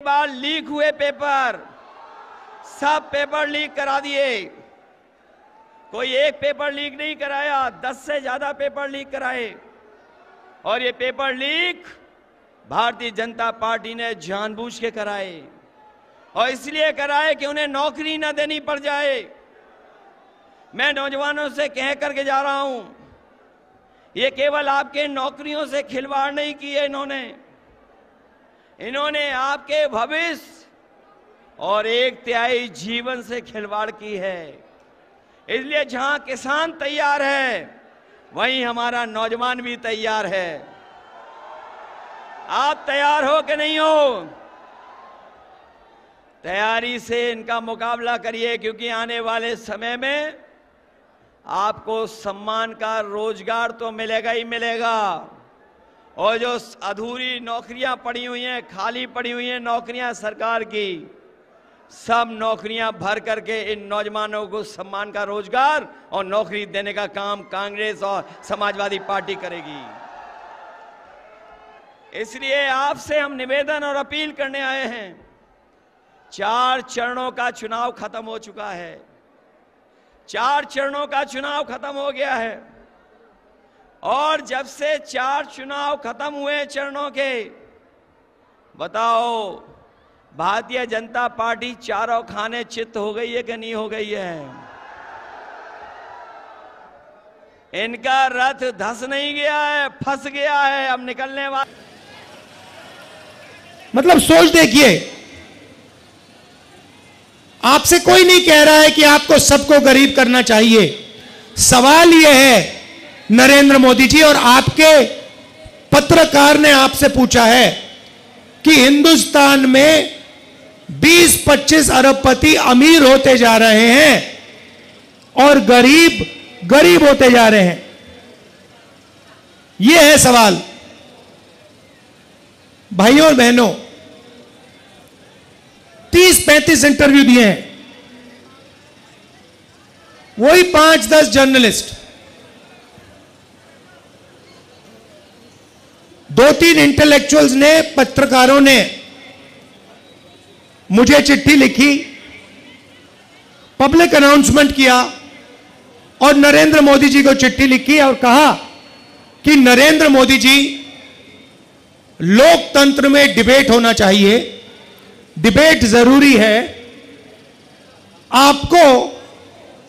बार leak हुए paper, सब paper leak करा दिए। कोई एक पेपर लीक नहीं कराया, 10 से ज्यादा पेपर लीक कराए। और ये paper leak Bharatiya Janata party ने जानबूझ के कराए, और इसलिए कराए कि उन्हें नौकरी न देनी पड़ जाए। मैं नौजवानों से कह करके जा रहा हूं, ये केवल आपके नौकरियों से खिलवाड़ नहीं किए इन्होंने आपके भविष्य और 1/3 जीवन से खिलवाड़ की है। इसलिए जहां किसान तैयार है, वहीं हमारा नौजवान भी तैयार है। आप तैयार हो कि नहीं हो? तैयारी से इनका मुकाबला करिए, क्योंकि आने वाले समय में आपको सम्मान का रोजगार तो मिलेगा ही मिलेगा, और जो अधूरी नौकरियां पड़ी हुई हैं, खाली पड़ी हुई हैं नौकरियां सरकार की, सब नौकरियां भर करके इन नौजवानों को सम्मान का रोजगार और नौकरी देने का काम कांग्रेस और समाजवादी पार्टी करेगी। इसलिए आपसे हम निवेदन और अपील करने आए हैं। 4 चरणों का चुनाव खत्म हो चुका है, 4 चरणों का चुनाव खत्म हो गया है, और जब से 4 चुनाव खत्म हुए चरणों के, बताओ भारतीय जनता पार्टी चारों खाने चित्त हो गई है कि नहीं हो गई है? इनका रथ धस नहीं गया है, फंस गया है। अब निकलने वाला, मतलब सोच देखिए, आपसे कोई नहीं कह रहा है कि आपको सबको गरीब करना चाहिए। सवाल यह है, नरेंद्र मोदी जी और आपके पत्रकार ने आपसे पूछा है कि हिंदुस्तान में 20-25 अरबपति अमीर होते जा रहे हैं और गरीब गरीब होते जा रहे हैं। यह है सवाल। भाइयों और बहनों, 30-35 इंटरव्यू दिए हैं, वही 5-10 जर्नलिस्ट, 2-3 इंटेलेक्चुअल्स ने, पत्रकारों ने मुझे चिट्ठी लिखी, पब्लिक अनाउंसमेंट किया और नरेंद्र मोदी जी को चिट्ठी लिखी और कहा कि नरेंद्र मोदी जी, लोकतंत्र में डिबेट होना चाहिए, डिबेट जरूरी है, आपको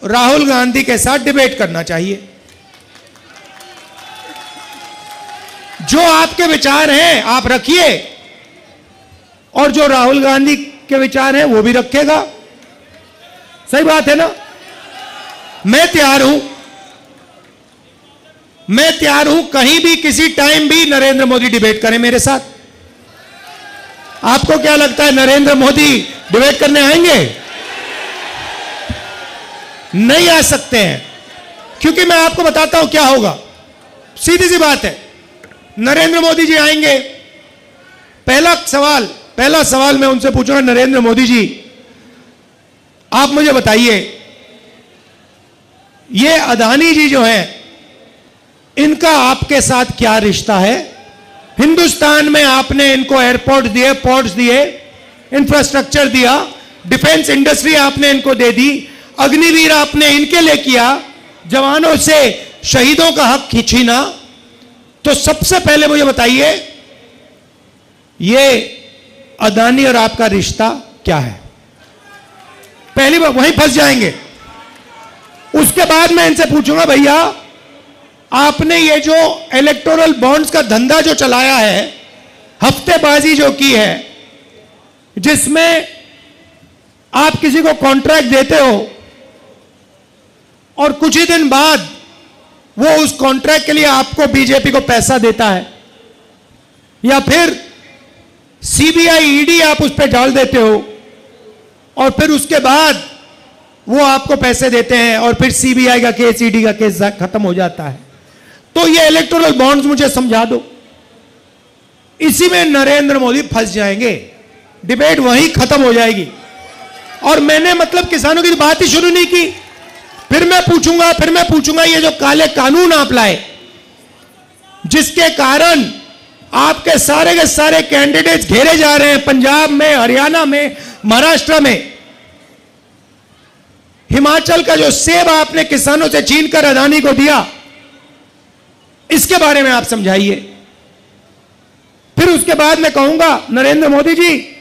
राहुल गांधी के साथ डिबेट करना चाहिए। जो आपके विचार हैं आप रखिए, और जो राहुल गांधी के विचार हैं वो भी रखेगा। सही बात है ना? मैं तैयार हूं कहीं भी किसी टाइम भी नरेंद्र मोदी डिबेट करें मेरे साथ। आपको क्या लगता है नरेंद्र मोदी डिबेट करने आएंगे? नहीं आ सकते हैं, क्योंकि मैं आपको बताता हूं क्या होगा। सीधी सी बात है, नरेंद्र मोदी जी आएंगे, पहला सवाल मैं उनसे पूछूंगा, नरेंद्र मोदी जी आप मुझे बताइए, ये अदानी जी जो हैं, इनका आपके साथ क्या रिश्ता है? हिंदुस्तान में आपने इनको एयरपोर्ट दिए, पोर्ट्स दिए, इंफ्रास्ट्रक्चर दिया, डिफेंस इंडस्ट्री आपने इनको दे दी, अग्निवीर आपने इनके लिए किया, जवानों से शहीदों का हक खींचना। तो सबसे पहले मुझे बताइए, ये अदानी और आपका रिश्ता क्या है? पहली बार वहीं फंस जाएंगे। उसके बाद मैं इनसे पूछूंगा, भैया आपने ये जो इलेक्टोरल बॉन्ड्स का धंधा जो चलाया है, हफ्तेबाजी जो की है, जिसमें आप किसी को कॉन्ट्रैक्ट देते हो और कुछ ही दिन बाद वो उस कॉन्ट्रैक्ट के लिए आपको बीजेपी को पैसा देता है, या फिर सीबीआई ईडी आप उस पर डाल देते हो और फिर उसके बाद वो आपको पैसे देते हैं और फिर सीबीआई का केस, ईडी का केस खत्म हो जाता है। तो ये इलेक्टोरल बॉन्ड्स मुझे समझा दो। इसी में नरेंद्र मोदी फंस जाएंगे, डिबेट वहीं खत्म हो जाएगी। और मैंने मतलब किसानों की बात ही शुरू नहीं की। फिर मैं पूछूंगा ये जो काले कानून आप लाए, जिसके कारण आपके सारे के सारे कैंडिडेट्स घेरे जा रहे हैं, पंजाब में, हरियाणा में, महाराष्ट्र में। हिमाचल का जो सेब आपने किसानों से छीनकर अदानी को दिया, इसके बारे में आप समझाइए। फिर उसके बाद मैं कहूंगा, नरेंद्र मोदी जी,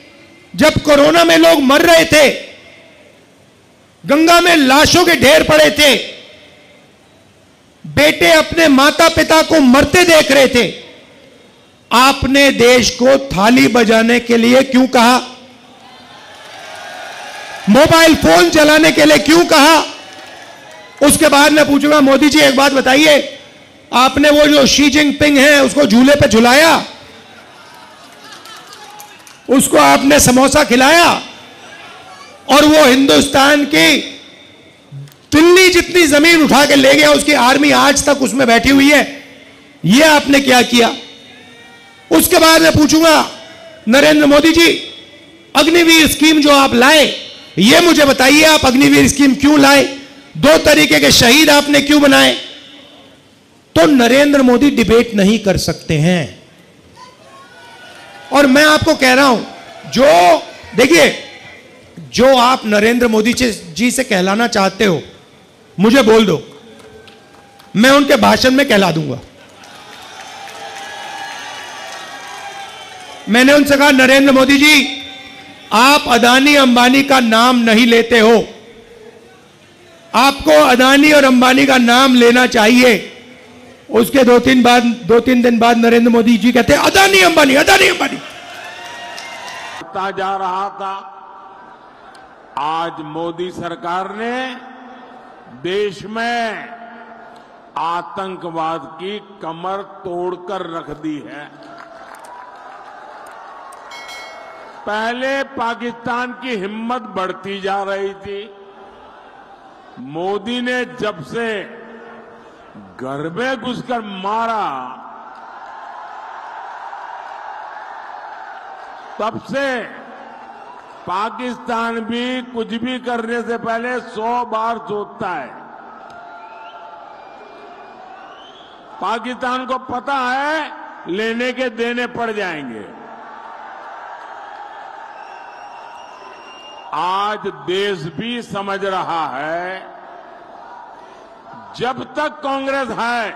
जब कोरोना में लोग मर रहे थे, गंगा में लाशों के ढेर पड़े थे, बेटे अपने माता पिता को मरते देख रहे थे, आपने देश को थाली बजाने के लिए क्यों कहा? मोबाइल फोन चलाने के लिए क्यों कहा? उसके बाद मैं पूछूंगा, मोदी जी एक बात बताइए, आपने वो जो शी जिनपिंग है उसको झूले पे झुलाया, उसको आपने समोसा खिलाया, और वो हिंदुस्तान की दिल्ली जितनी जमीन उठा के ले गया, उसकी आर्मी आज तक उसमें बैठी हुई है, ये आपने क्या किया? उसके बाद मैं पूछूंगा, नरेंद्र मोदी जी, अग्निवीर स्कीम जो आप लाए, ये मुझे बताइए, आप अग्निवीर स्कीम क्यों लाए? 2 तरीके के शहीद आपने क्यों बनाए? तो नरेंद्र मोदी डिबेट नहीं कर सकते हैं। और मैं आपको कह रहा हूं, जो देखिए, जो आप नरेंद्र मोदी जी से कहलाना चाहते हो, मुझे बोल दो, मैं उनके भाषण में कहला दूंगा। मैंने उनसे कहा, नरेंद्र मोदी जी, आप अदानी अंबानी का नाम नहीं लेते हो, आपको अदानी और अंबानी का नाम लेना चाहिए। उसके 2-3 दिन बाद नरेंद्र मोदी जी कहते हैं, अदानी अंबानी, अदानी अंबानी। जा रहा था, आज मोदी सरकार ने देश में आतंकवाद की कमर तोड़कर रख दी है। पहले पाकिस्तान की हिम्मत बढ़ती जा रही थी, मोदी ने जब से घर में घुसकर मारा, तब से पाकिस्तान भी कुछ भी करने से पहले 100 बार सोचता है। पाकिस्तान को पता है लेने के देने पड़ जाएंगे। आज देश भी समझ रहा है, जब तक कांग्रेस है,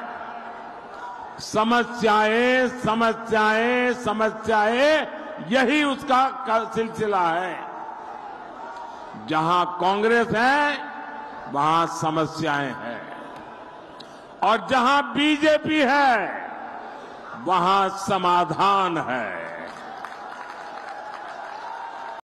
समस्याएं समस्याएं समस्याएं, यही उसका सिलसिला है। जहां कांग्रेस है, वहां समस्याएं हैं, और जहां बीजेपी है, वहां समाधान है।